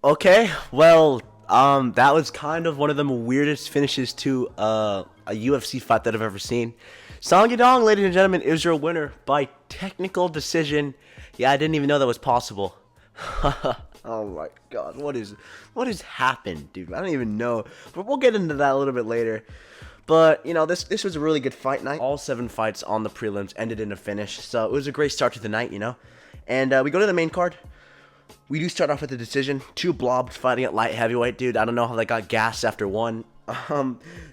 Okay, well, that was kind of one of the weirdest finishes to a UFC fight that I've ever seen. Song Yadong, ladies and gentlemen, is your winner by technical decision. Yeah, I didn't even know that was possible. Oh my god, what has happened, dude? I don't even know. But we'll get into that a little bit later. But this was a really good fight night. All 7 fights on the prelims ended in a finish, so it was a great start to the night. And we go to the main card. We do start off with a decision. Two blobs fighting at light heavyweight, dude. I don't know how they got gassed after one.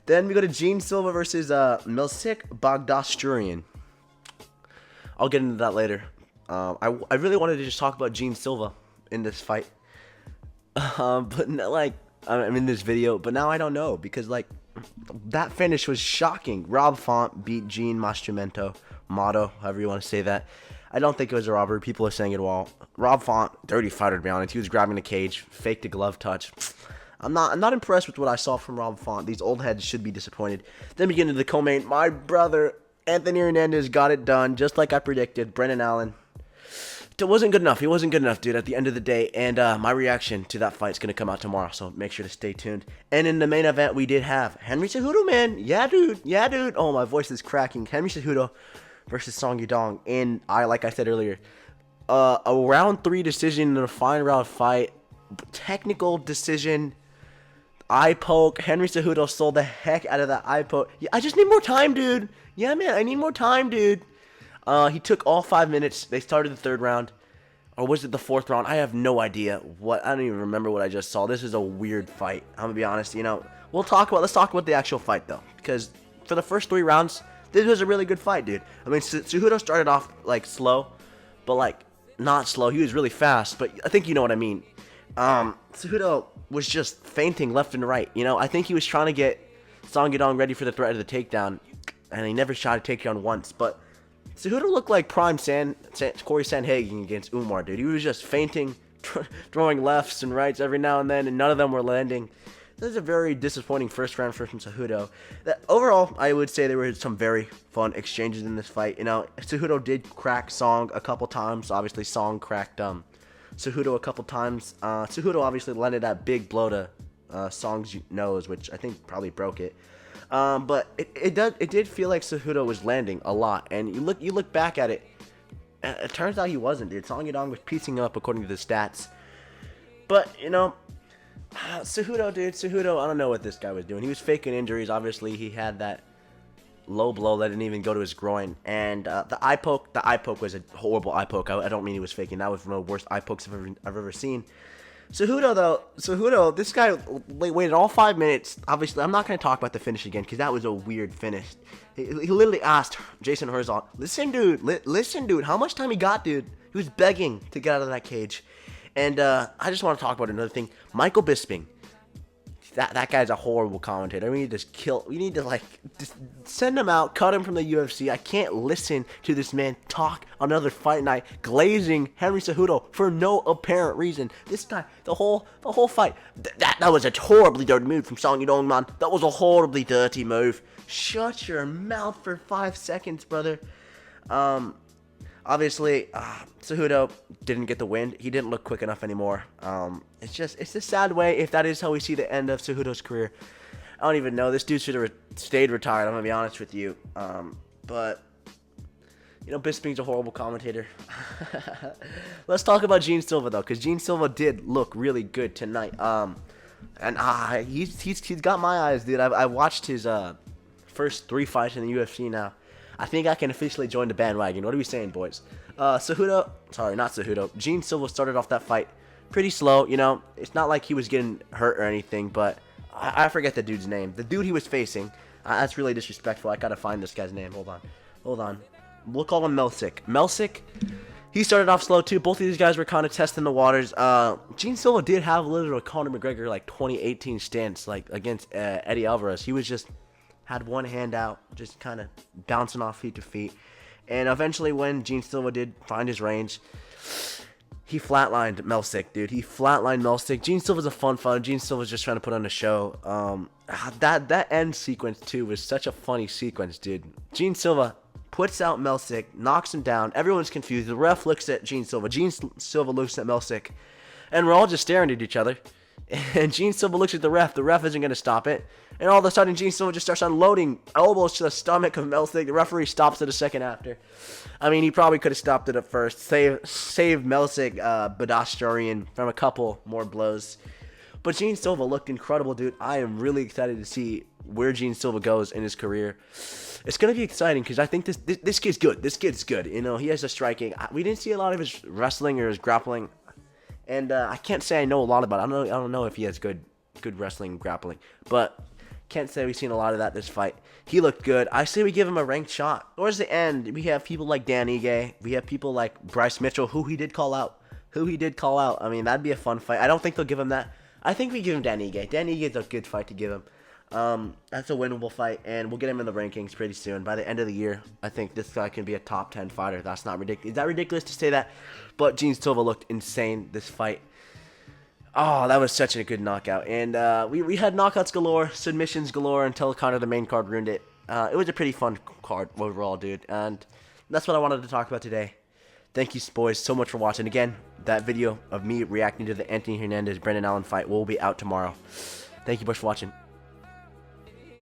Then we go to Gene Silva versus Milsik Bagdashturian. I'll get into that later. I really wanted to just talk about Gene Silva in this fight. But I'm in this video, but now I don't know because that finish was shocking. Rob Font beat Gene Mastrumento, Motto, however you want to say that. I don't think it was a robbery. People are saying it all. Rob Font, dirty fighter to be honest. He was grabbing the cage, faked a glove touch. I'm not impressed with what I saw from Rob Font. These old heads should be disappointed. Then we get into the co-main. My brother Anthony Hernandez got it done, just like I predicted. Brennan Allen. It wasn't good enough. He wasn't good enough, dude, at the end of the day. And my reaction to that fight is going to come out tomorrow, so make sure to stay tuned. And in the main event, we did have Henry Cejudo, man. Yeah, dude. Oh, my voice is cracking. Henry Cejudo versus Song Yadong. And like I said earlier, a round 3 decision in a fine round fight. Technical decision. Eye poke. Henry Cejudo sold the heck out of that eye poke. Yeah, I just need more time, dude. Yeah, man, I need more time, dude. He took all 5 minutes. They started the 3rd round. Or was it the 4th round? I have no idea. I don't even remember what I just saw. This is a weird fight. I'm going to be honest. Let's talk about the actual fight, though. Because for the first 3 rounds, this was a really good fight, dude. I mean, Cejudo started off, slow. But, not slow. He was really fast. But I think you know what I mean. Cejudo was just feinting left and right. I think he was trying to get Song Yadong ready for the threat of the takedown. And he never shot a takedown once. But Cejudo looked like prime Corey Sandhagen against Umar, dude. He was just feinting, throwing lefts and rights every now and then, and none of them were landing. This is a very disappointing first round from Cejudo. Overall, I would say there were some very fun exchanges in this fight. Cejudo did crack Song a couple times. Obviously, Song cracked Cejudo a couple times. Cejudo obviously landed that big blow to Song's nose, which I think probably broke it. But it did feel like Cejudo was landing a lot, and you look back at it. It turns out he wasn't, dude. Song Yadong was piecing up according to the stats. But Cejudo, dude, I don't know what this guy was doing. He was faking injuries. Obviously, he had that low blow that didn't even go to his groin, and the eye poke was a horrible eye poke. I don't mean he was faking. That was one of the worst eye pokes I've ever seen. Cejudo, this guy waited all 5 minutes. Obviously, I'm not going to talk about the finish again because that was a weird finish. He literally asked Jason Herzog, listen, dude, how much time he got, dude? He was begging to get out of that cage. And I just want to talk about another thing. Michael Bisping. That guy's a horrible commentator. We need to just send him out, cut him from the UFC. I can't listen to this man talk on another fight night, glazing Henry Cejudo for no apparent reason. This guy, the whole fight, that was a horribly dirty move from Song Yadong, man. That was a horribly dirty move. Shut your mouth for 5 seconds, brother. Obviously, Cejudo didn't get the win. He didn't look quick enough anymore. It's a sad way if that is how we see the end of Cejudo's career. I don't even know. This dude should have stayed retired, I'm going to be honest with you. But, Bisping's a horrible commentator. Let's talk about Gene Silva, though, because Gene Silva did look really good tonight. And he's got my eyes, dude. I watched his first 3 fights in the UFC now. I think I can officially join the bandwagon. What are we saying, boys? Gene Silva started off that fight pretty slow. It's not like he was getting hurt or anything, but I forget the dude's name. The dude he was facing, that's really disrespectful. I gotta find this guy's name. Hold on. We'll call him Milsik. He started off slow too. Both of these guys were kind of testing the waters. Gene Silva did have a little Conor McGregor 2018 stance against Eddie Alvarez. He was just had one hand out, just kind of bouncing off feet to feet. And eventually when Gene Silva did find his range, he flatlined Milsik, dude. He flatlined Milsik. Gene Silva's a fun fighter. Gene Silva's just trying to put on a show. That end sequence, too, was such a funny sequence, dude. Gene Silva puts out Milsik, knocks him down. Everyone's confused. The ref looks at Gene Silva. Gene Silva looks at Milsik. And we're all just staring at each other. And Gene Silva looks at the ref. The ref isn't going to stop it. And all of a sudden, Gene Silva just starts unloading elbows to the stomach of Melzik. The referee stops it a second after. I mean, he probably could have stopped it at first. Save Melzik Badashtarian from a couple more blows. But Gene Silva looked incredible, dude. I am really excited to see where Gene Silva goes in his career. It's going to be exciting because I think this kid's good. This kid's good. You know, he has a striking. We didn't see a lot of his wrestling or his grappling. And I can't say I know a lot about it. I don't know if he has good wrestling grappling. But can't say we've seen a lot of that this fight. He looked good. I say we give him a ranked shot. Towards the end, we have people like Dan Ige. We have people like Bryce Mitchell, who he did call out. I mean, that'd be a fun fight. I don't think they'll give him that. I think we give him Dan Ige. Dan Ige is a good fight to give him. That's a winnable fight, and we'll get him in the rankings pretty soon. By the end of the year, I think this guy can be a top 10 fighter. That's not ridiculous. Is that ridiculous to say that? But Gene Silva looked insane this fight. Oh, that was such a good knockout. And we had knockouts galore, submissions galore until kind of the main card ruined it. It was a pretty fun card overall, dude. And that's what I wanted to talk about today. Thank you, boys, so much for watching. Again, that video of me reacting to the Anthony Hernandez-Brendan Allen fight will be out tomorrow. Thank you, boys, for watching.